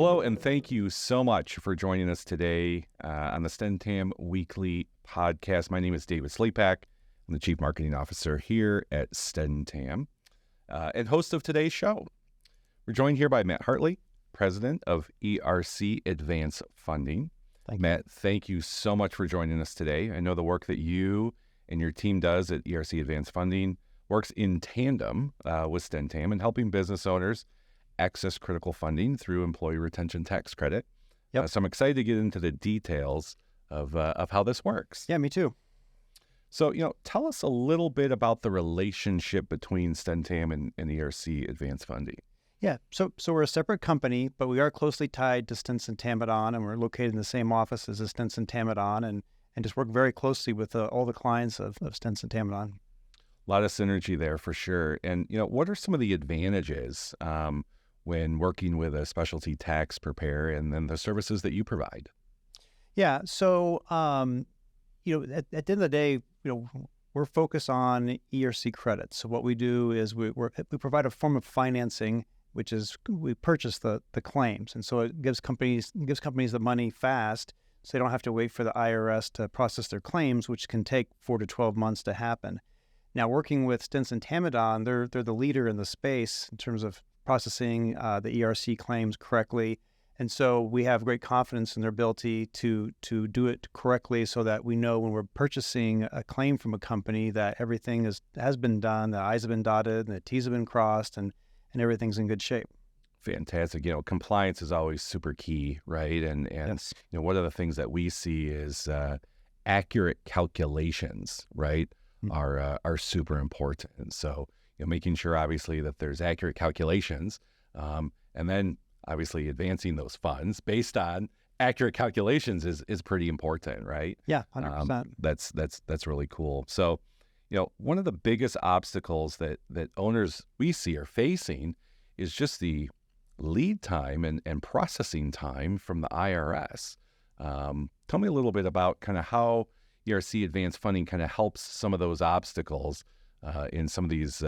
Hello, and thank you so much for joining us today on the StenTam Weekly Podcast. My name is David Sleepak. I'm the Chief Marketing Officer here at StenTam and host of today's show. We're joined here by Matt Hartley, President of ERC Advanced Funding. Matt, thank you so much for joining us today. I know the work that you and your team does at ERC Advanced Funding works in tandem with StenTam and helping business owners access critical funding through employee retention tax credit. So I'm excited to get into the details of how this works. Yeah, me too. So, tell us a little bit about the relationship between StenTam and ERC Advanced Funding. Yeah, so we're a separate company, but we are closely tied to Stinson Tamadon, and we're located in the same office as the Stinson Tamadon, and just work very closely with all the clients of Stinson Tamadon. A lot of synergy there for sure. And, what are some of the advantages when working with a specialty tax preparer and then the services that you provide? Yeah, so, at the end of the day, we're focused on ERC credits. So what we do is we provide a form of financing, which is we purchase the claims. And so it gives companies the money fast, so they don't have to wait for the IRS to process their claims, which can take 4 to 12 months to happen. Now, working with Stinson Tamadon, they're the leader in the space in terms of processing the ERC claims correctly. And so we have great confidence in their ability to do it correctly so that we know when we're purchasing a claim from a company that everything has been done, the I's have been dotted, and the T's have been crossed, and everything's in good shape. Fantastic. Compliance is always super key, right? And Yes. One of the things that we see is accurate calculations, right, are super important. And so, making sure obviously that there's accurate calculations, and then obviously advancing those funds based on accurate calculations is pretty important, right? Yeah, 100%. That's really cool. So, one of the biggest obstacles that owners we see are facing is just the lead time and processing time from the IRS. Tell me a little bit about kind of how ERC Advanced Funding kind of helps some of those obstacles in some of these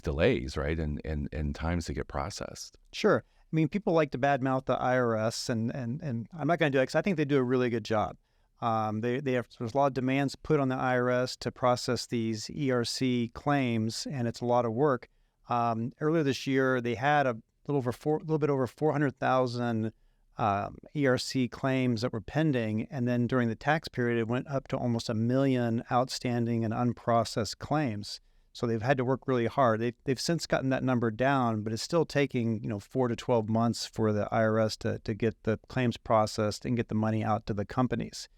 delays, right, and times to get processed. Sure. I mean, people like to badmouth the IRS, and I'm not going to do it because I think they do a really good job. There's a lot of demands put on the IRS to process these ERC claims, and it's a lot of work. Earlier this year, they had a little bit over 400,000 ERC claims that were pending, and then during the tax period, it went up to almost 1 million outstanding and unprocessed claims. So they've had to work really hard. They've since gotten that number down, but it's still taking 4 to 12 months for the IRS to get the claims processed and get the money out to the companies.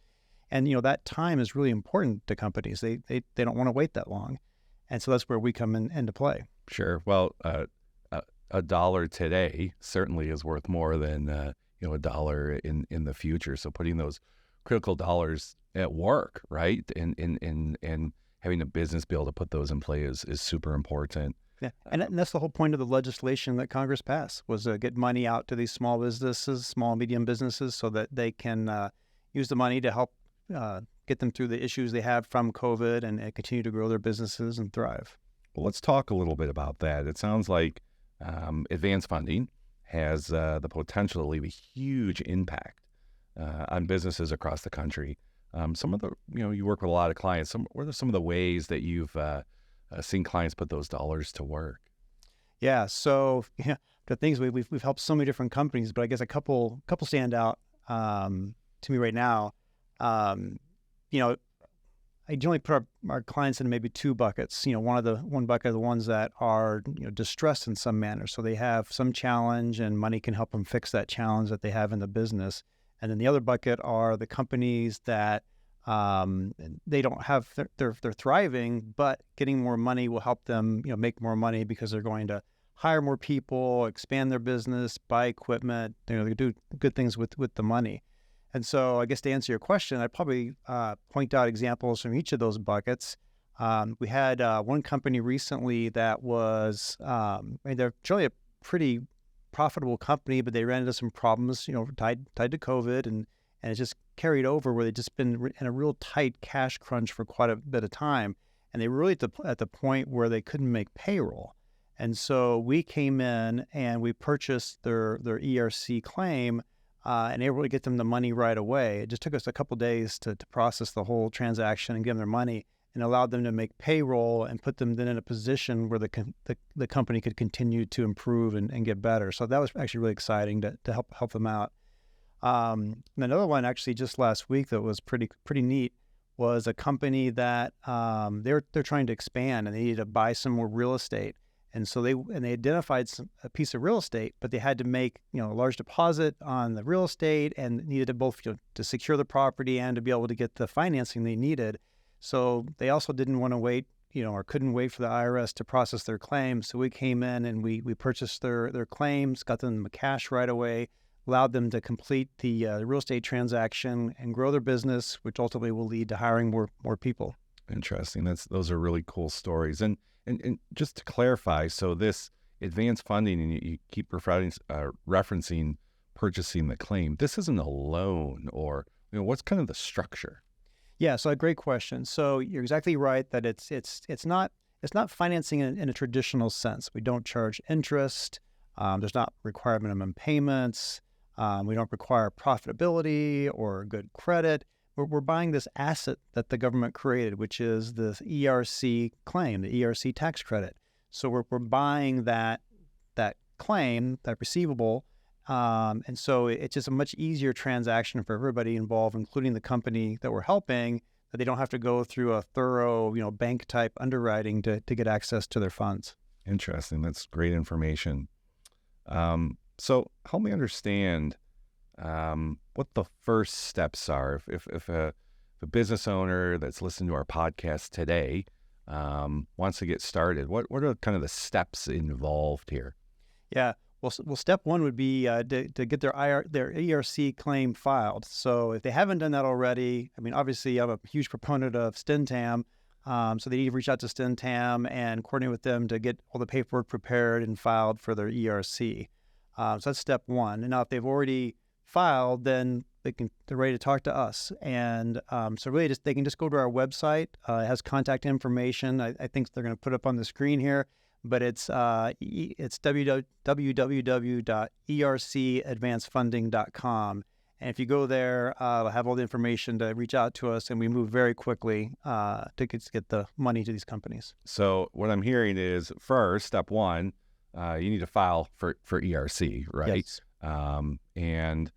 And that time is really important to companies. They don't want to wait that long, and so that's where we come into play. Sure. Well, a dollar today certainly is worth more than a dollar in the future. So putting those critical dollars at work, right, and having a business be able to put those in play is super important. Yeah, and that's the whole point of the legislation that Congress passed, was to get money out to these small businesses, small and medium businesses, so that they can use the money to help get them through the issues they have from COVID and continue to grow their businesses and thrive. Well, let's talk a little bit about that. It sounds like advanced funding has the potential to leave a huge impact on businesses across the country. Some of the, you work with a lot of clients. What are some of the ways that you've seen clients put those dollars to work? Yeah, so the things we've helped so many different companies, but I guess a couple stand out to me right now. I generally put our clients in maybe 2 buckets. One bucket are the ones that are distressed in some manner, so they have some challenge and money can help them fix that challenge that they have in the business. And then the other bucket are the companies that they don't have, they're thriving, but getting more money will help them make more money because they're going to hire more people, expand their business, buy equipment, they do good things with the money. And so I guess to answer your question, I'd probably point out examples from each of those buckets. We had one company recently that was, they're generally a pretty profitable company, but they ran into some problems, tied to COVID, and it just carried over where they'd just been in a real tight cash crunch for quite a bit of time. And they were really at the point where they couldn't make payroll. And so we came in and we purchased their ERC claim and able to get them the money right away. It just took us a couple days to process the whole transaction and give them their money, and allowed them to make payroll and put them then in a position where the company could continue to improve and get better. So that was actually really exciting to help them out. And another one actually just last week that was pretty neat was a company that they're trying to expand, and they needed to buy some more real estate. And so they identified a piece of real estate, but they had to make a large deposit on the real estate, and needed to both to secure the property and to be able to get the financing they needed. So they also didn't want to wait, or couldn't wait for the IRS to process their claims. So we came in and we purchased their claims, got them the cash right away, allowed them to complete the real estate transaction and grow their business, which ultimately will lead to hiring more people. Interesting. Those are really cool stories. And just to clarify, so this advanced funding, and you keep referencing purchasing the claim. This isn't a loan, or what's kind of the structure? Yeah, so a great question. So you're exactly right that it's not financing in a traditional sense. We don't charge interest. There's not required minimum payments. We don't require profitability or good credit. We're buying this asset that the government created, which is the ERC claim, the ERC tax credit. So we're buying that claim, that receivable, and so it's just a much easier transaction for everybody involved, including the company that we're helping, that they don't have to go through a thorough, bank type underwriting to get access to their funds. Interesting. That's great information. So help me understand what the first steps are. If a business owner that's listening to our podcast today wants to get started, what are kind of the steps involved here? Yeah. Well, step one would be to get their ERC claim filed. So if they haven't done that already, obviously I'm a huge proponent of STENTAM, so they need to reach out to STENTAM and coordinate with them to get all the paperwork prepared and filed for their ERC. So that's step one. And now if they've already filed, then they're ready to talk to us. And so really they can just go to our website. It has contact information. I think they're going to put up on the screen here. But it's www.ercadvancedfunding.com. And if you go there, it'll have all the information to reach out to us, and we move very quickly to get the money to these companies. So what I'm hearing is, first, step one, you need to file for ERC, right? Yes. And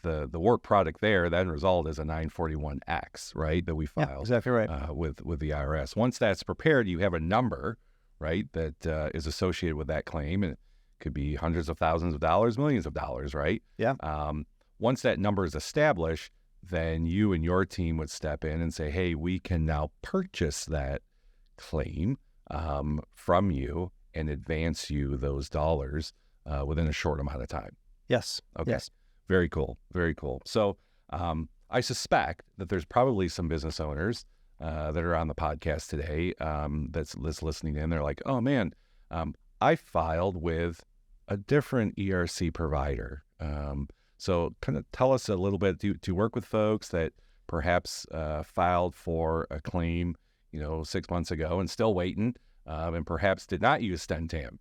the work product there, that result is a 941X, right, that we filed. Yeah, exactly right. With the IRS. Once that's prepared, you have a number, right, that is associated with that claim, and it could be hundreds of thousands of dollars, millions of dollars, right? Yeah. Once that number is established, then you and your team would step in and say, hey, we can now purchase that claim from you and advance you those dollars within a short amount of time. Yes. Okay. Yes. Very cool. Very cool. So I suspect that there's probably some business owners that are on the podcast today that's listening in. They're like, oh, man, I filed with a different ERC provider. So kind of tell us a little bit. Do you work with folks that perhaps filed for a claim, 6 months ago and still waiting, and perhaps did not use STENTAM?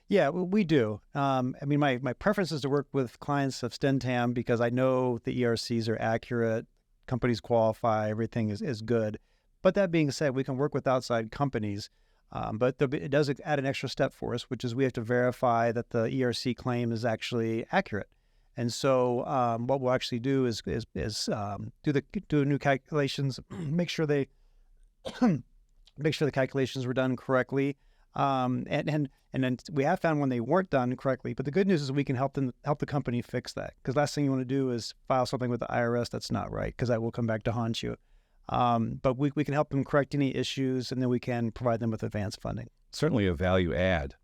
Yeah, we do. My preference is to work with clients of STENTAM because I know the ERCs are accurate, companies qualify, everything is good. But that being said, we can work with outside companies, but it does add an extra step for us, which is we have to verify that the ERC claim is actually accurate. And so what we'll actually do is do new calculations, make sure the calculations were done correctly. And then we have found when they weren't done correctly, but the good news is we can help the company fix that. Because last thing you want to do is file something with the IRS that's not right, because that will come back to haunt you. But we can help them correct any issues, and then we can provide them with advanced funding. Certainly a value add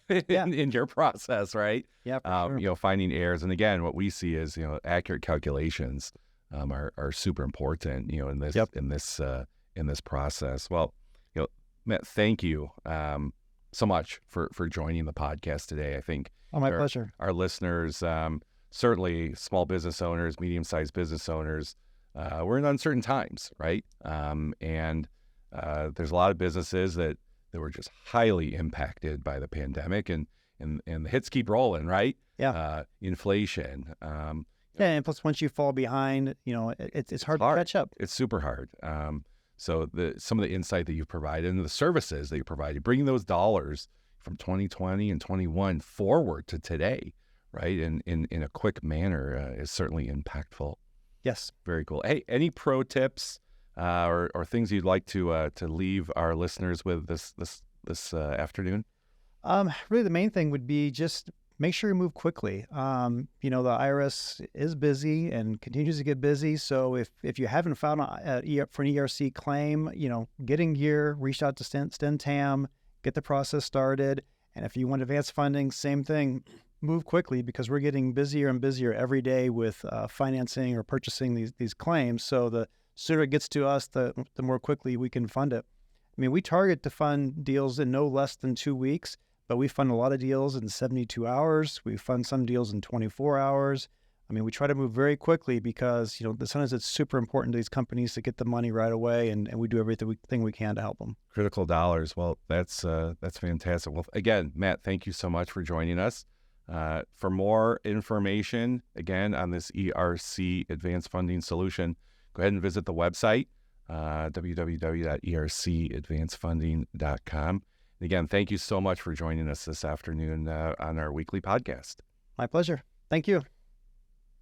in your process, right? Yeah, for sure. Finding errors. And again, what we see is, accurate calculations are super important, in this process. Well, Matt, thank you so much for joining the podcast today. I think my pleasure. Our listeners, certainly small business owners, medium-sized business owners, we're in uncertain times, right? And there's a lot of businesses that that were just highly impacted by the pandemic, and the hits keep rolling, right? Yeah. Inflation. Yeah, and plus once you fall behind, it's hard to catch up. It's super hard. So some of the insight that you've provided and the services that you provided, bringing those dollars from 2020 and 21 forward to today, right, in a quick manner is certainly impactful. Yes. Very cool. Hey, any pro tips or things you'd like to leave our listeners with this afternoon? Really, the main thing would be just make sure you move quickly. The IRS is busy and continues to get busy. So if you haven't filed for an ERC claim, get in gear, reach out to StenTam, get the process started. And if you want advanced funding, same thing, move quickly, because we're getting busier and busier every day with financing or purchasing these claims. So the sooner it gets to us, the more quickly we can fund it. I mean, we target to fund deals in no less than 2 weeks. But we fund a lot of deals in 72 hours. We fund some deals in 24 hours. I mean, we try to move very quickly because, sometimes it's super important to these companies to get the money right away, and we do everything we can to help them. Critical dollars. Well, that's fantastic. Well, again, Matt, thank you so much for joining us. For more information, again, on this ERC Advanced Funding solution, go ahead and visit the website, www.ercadvancedfunding.com. And again, thank you so much for joining us this afternoon on our weekly podcast. My pleasure. Thank you.